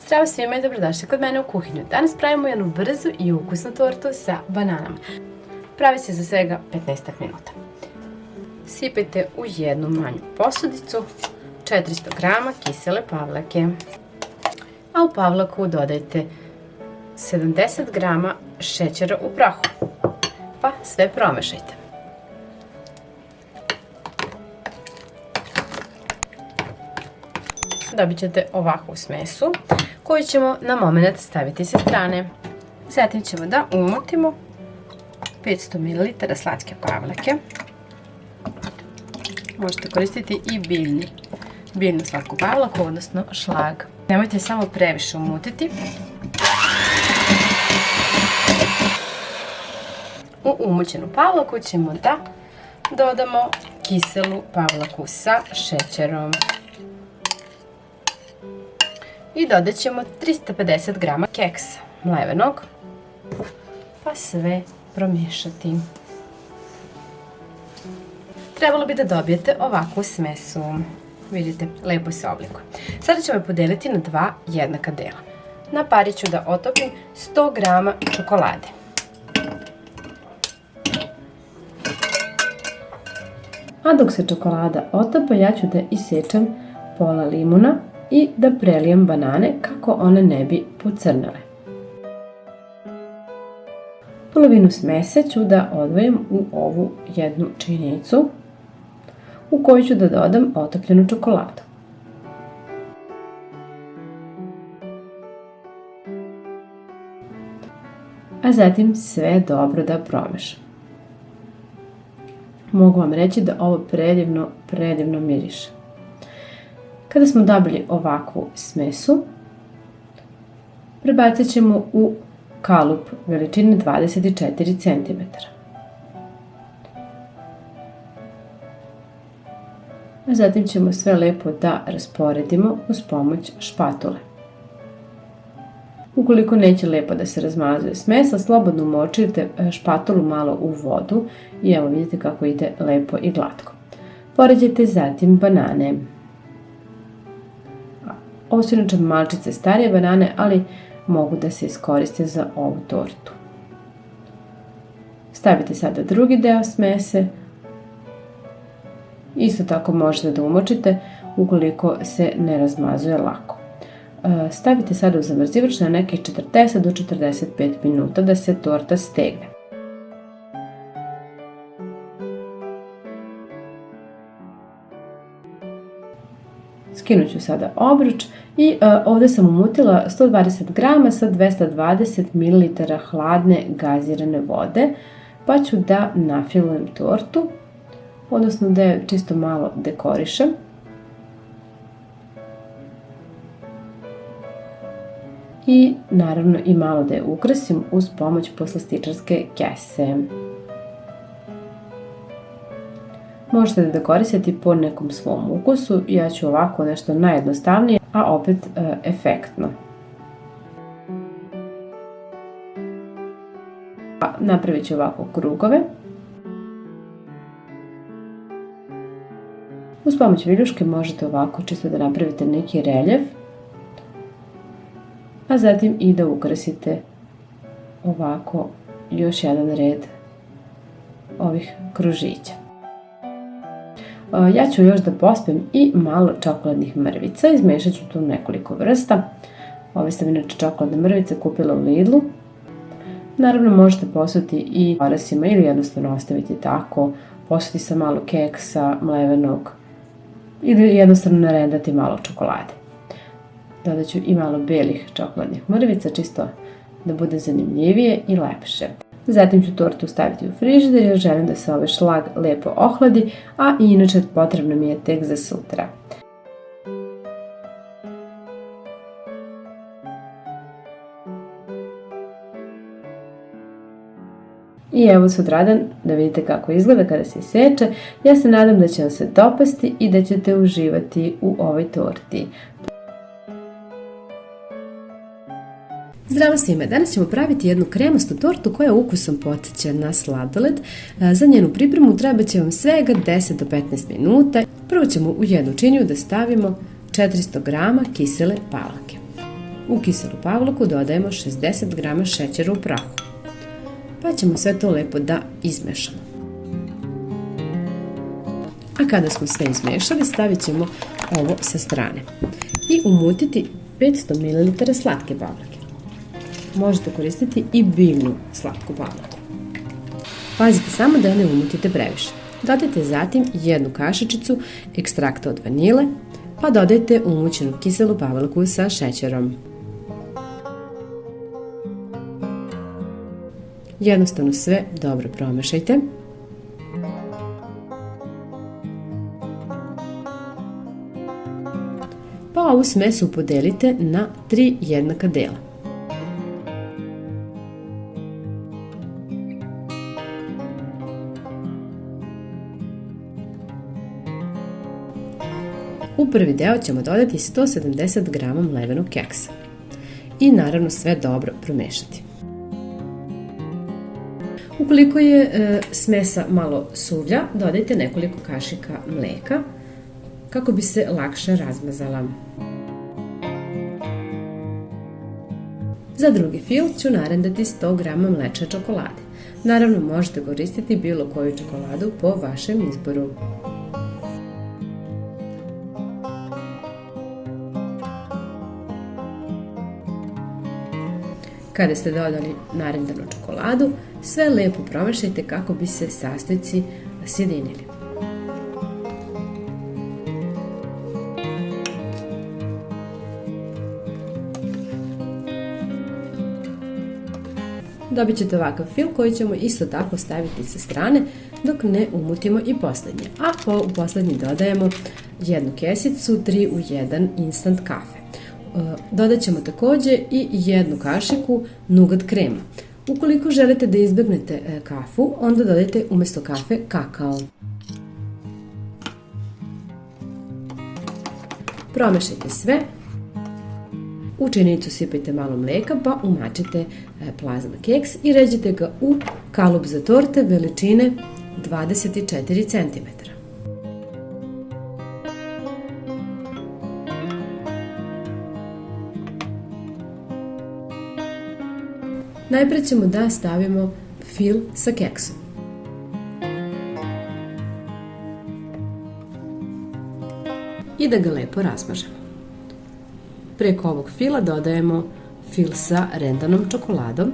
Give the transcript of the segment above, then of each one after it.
Zdravo svima i dobrodošli kod mene u kuhinju. Danas pravimo jednu brzu i ukusnu tortu sa bananama. Pravi se za svega 15 minuta. Sipajte u jednu manju posudicu 400 g kisele pavlake. A u pavlaku dodajte 70 g šećera u prahu. Pa sve promešajte. Dobit ćete ovakvu smesu koju ćemo na moment staviti sa strane. Zatim ćemo da umotimo 500 ml slatke pavlake. Možete koristiti i biljnu slatku pavlaku, odnosno šlag. Nemojte samo previše umutiti. U umućenu pavlaku ćemo da dodamo kiselu pavlaku sa šećerom. I dodat ćemo 350 g keksa mlevenog, pa sve promiješati. Trebalo bi da dobijete ovakvu smesu. Vidite, lepo se oblikuje. Sada ćemo je podeliti na dva jednaka dela. Na pari ću da otopim 100 g čokolade. A dok se čokolada otopa, ja ću da isečem pola limuna i da prelijem banane kako one ne bi pocrnele. Polovinu smese ću da odvojim u ovu jednu činicu u koju ću da dodam otopljenu čokoladu. A zatim sve dobro da promešam. Mogu vam reći da ovo predivno miriše. Kada smo dobili ovakvu smesu, prebacit ćemo u kalup veličine 24 cm. A zatim ćemo sve lepo da rasporedimo uz pomoć špatule. Ukoliko neće lepo da se razmazuje smesa, slobodno umočite špatulu malo u vodu i evo vidite kako ide lepo i glatko. Poređajte zatim banane. Ovo su inače malčice starije banane, ali mogu da se iskoriste za ovu tortu. Stavite sada drugi deo smese. Isto tako možete da umočite ukoliko se ne razmazuje lako. Stavite sada u zamrzivač na nekih 40 do 45 minuta da se torta stegne. Skinut ću sada obruč i ovdje sam umutila 120 g sa 220 ml hladne gazirane vode, pa ću da nafilujem tortu, odnosno da je čisto malo dekorišem. I naravno i malo da je ukrasim uz pomoć poslastičarske kese. Možete da dekorisati po nekom svom ukusu, ja ću ovako nešto najjednostavnije, a opet efektno. Napravit ću ovako krugove. Uz pomoć viljuške možete ovako čisto da napravite neki reljef, a zatim i da ukrasite ovako još jedan red ovih kružića. Ja ću još da pospem i malo čokoladnih mrvica, izmešat ću tu nekoliko vrsta. Ove sam inače čokoladne mrvice kupila u Lidlu. Naravno možete posuti i orasima ili jednostavno ostaviti tako, posuti sa malo keksa, mlevenog ili jednostavno narendati malo čokolade. Dodat ću i malo belih čokoladnih mrvica, čisto da bude zanimljivije i lepše. Zatim ću tortu staviti u frižider jer želim da se ovaj šlag lepo ohladi, a inače potrebno mi je tek za sutra. I evo sutradan da vidite kako izgleda kada se seče. Ja se nadam da će vam se dopasti i da ćete uživati u ovoj torti. Zdravo svima! Danas ćemo praviti jednu kremastu tortu koja ukusom podsjeća na sladoled. Za njenu pripremu treba će vam svega 10 do 15 minuta. Prvo ćemo u jednu činiju da stavimo 400 g kisele pavlake. U kiselu pavlaku dodajemo 60 g šećera u prahu, pa ćemo sve to lepo da izmešamo. A kada smo sve izmešali, stavit ćemo ovo sa strane i umutiti 500 ml slatke pavlake. Možete koristiti i biljnu slatku pavlaku. Pazite samo da ne umutite previše. Dodajte zatim jednu kašičicu ekstrakta od vanile, pa dodajte umućenu kiselu pavlaku sa šećerom. Jednostavno sve dobro promešajte. Pa ovu smesu podelite na 3 jednaka dela. U prvi deo ćemo dodati 170 g mlevenog keksa i naravno sve dobro promešati. Ukoliko je smesa malo suvlja, dodajte nekoliko kašika mleka kako bi se lakše razmazala. Za drugi fil ću narendati 100 g mlečne čokolade. Naravno možete koristiti bilo koju čokoladu po vašem izboru. Kada ste dodali narendanu čokoladu, sve lepo promešajte kako bi se sastojci sjedinili. Dobit ćete ovakav fil koji ćemo isto tako staviti sa strane dok ne umutimo i posljednje. A u posljednji dodajemo jednu kesicu 3 u 1 instant kafe. Dodat ćemo također i jednu kašiku nugat krema. Ukoliko želite da izbegnete kafu, onda dodajte umjesto kafe kakao. Promešajte sve. U činicu sipajte malo mlijeka pa umačite plazma keks i ređite ga u kalup za torte veličine 24 cm. Najprije ćemo da stavimo fil sa keksom. I da ga lepo razmažemo. Preko ovog fila dodajemo fil sa rendanom čokoladom.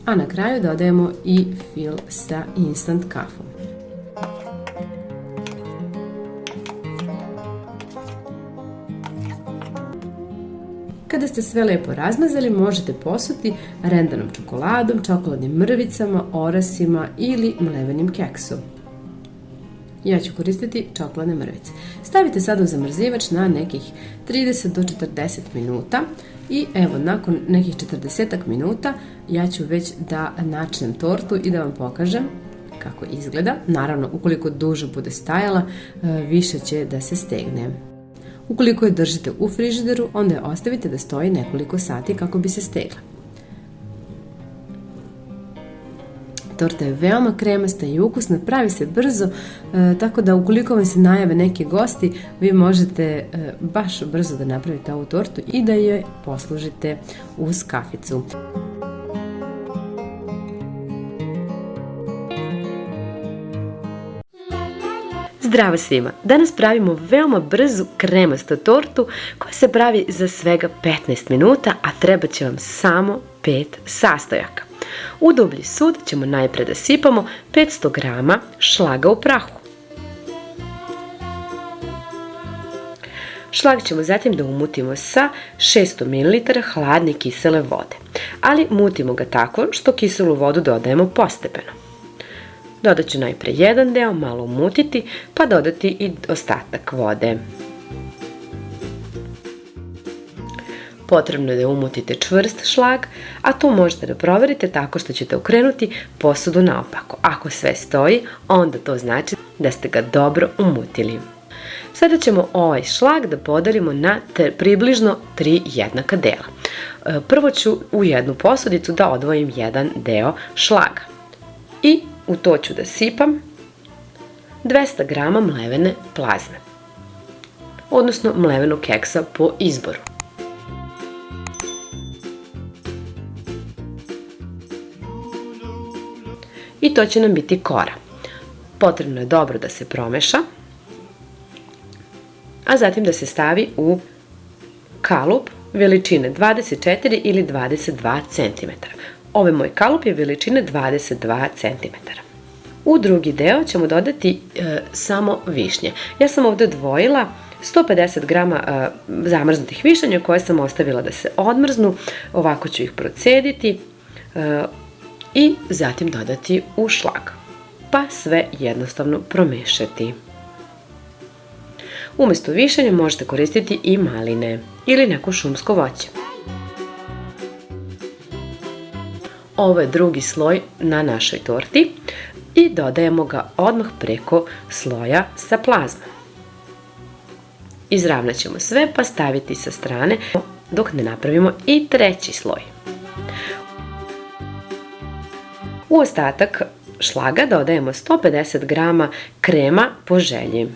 A na kraju dodajemo i fil sa instant kafom. Kada ste sve lepo razmazali, možete posuti rendanom čokoladom, čokoladnim mrvicama, orasima ili mlevenim keksom. Ja ću koristiti čokoladne mrvice. Stavite sad u zamrzivač na nekih 30 do 40 minuta i evo, nakon nekih 40 minuta ja ću već da načinem tortu i da vam pokažem kako izgleda. Naravno, ukoliko duže bude stajala, više će da se stegne. Ukoliko je držite u frižideru, onda je ostavite da stoji nekoliko sati kako bi se stegla. Torta je veoma kremasta i ukusna, pravi se brzo, tako da ukoliko vam se najave neki gosti, vi možete baš brzo da napravite ovu tortu i da je poslužite uz kaficu. Zdravo svima! Danas pravimo veoma brzu kremastu tortu koja se pravi za svega 15 minuta, a treba će vam samo 5 sastojaka. U dublji sud ćemo najprej da sipamo 500 g šlaga u prahu. Šlag ćemo zatim da umutimo sa 600 ml hladne kisele vode, ali mutimo ga tako što kiselu vodu dodajemo postepeno. Dodat ću najprej jedan deo, malo umutiti, pa dodati i ostatak vode. Potrebno je da umutite čvrst šlag, a to možete da proverite tako što ćete okrenuti posudu naopako. Ako sve stoji, onda to znači da ste ga dobro umutili. Sada ćemo ovaj šlag da podelimo na približno 3 jednaka dela. Prvo ću u jednu posudicu da odvojim jedan deo šlaga. I u to ću da sipam 200 grama mlevene plazme, odnosno mlevenog keksa po izboru. I to će nam biti kora. Potrebno je dobro da se promeša, a zatim da se stavi u kalup veličine 24 ili 22 cm. Ovaj moj kalup je veličine 22 cm. U drugi deo ćemo dodati samo višnje. Ja sam ovdje odvojila 150 grama zamrznutih višnja koje sam ostavila da se odmrznu. Ovako ću ih procediti i zatim dodati u šlag. Pa sve jednostavno promešati. Umjesto višanja možete koristiti i maline ili neko šumsko voće. Ovo je drugi sloj na našoj torti i dodajemo ga odmah preko sloja sa plazmom. Izravnat ćemo sve pa staviti sa strane dok ne napravimo i treći sloj. U ostatak šlaga dodajemo 150 grama krema po želji.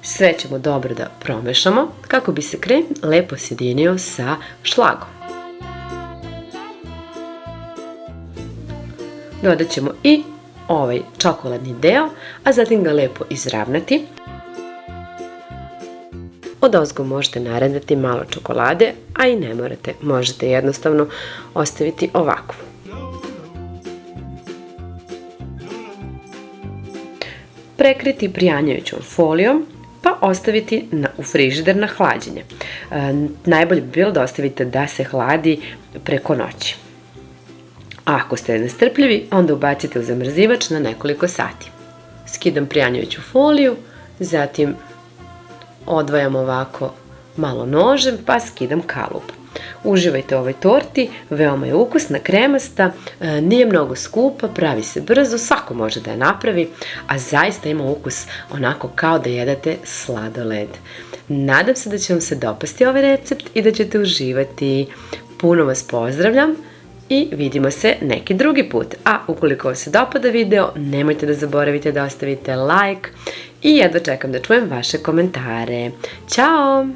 Sve ćemo dobro da promešamo kako bi se krem lepo sjedinio sa šlagom. Dodat ćemo i ovaj čokoladni deo, a zatim ga lepo izravnati. Odozgo možete narediti malo čokolade, a i ne morate, možete jednostavno ostaviti ovakvu. Prekriti prijanjajućom folijom pa ostaviti u frižider na hlađenje. Najbolje bi bilo da ostavite da se hladi preko noći. A ako ste nestrpljivi, onda ubacite u zamrzivač na nekoliko sati. Skidam prijanjajuću foliju, zatim odvajam ovako malo nožem pa skidam kalup. Uživajte u ovoj torti, veoma je ukusna, kremasta, nije mnogo skupa, pravi se brzo, svako može da je napravi, a zaista ima ukus onako kao da jedete sladoled. Nadam se da će vam se dopasti ovaj recept i da ćete uživati. Puno vas pozdravljam i vidimo se neki drugi put. A ukoliko vam se dopada video, nemojte da zaboravite da ostavite like i jedva čekam da čujem vaše komentare. Ćao!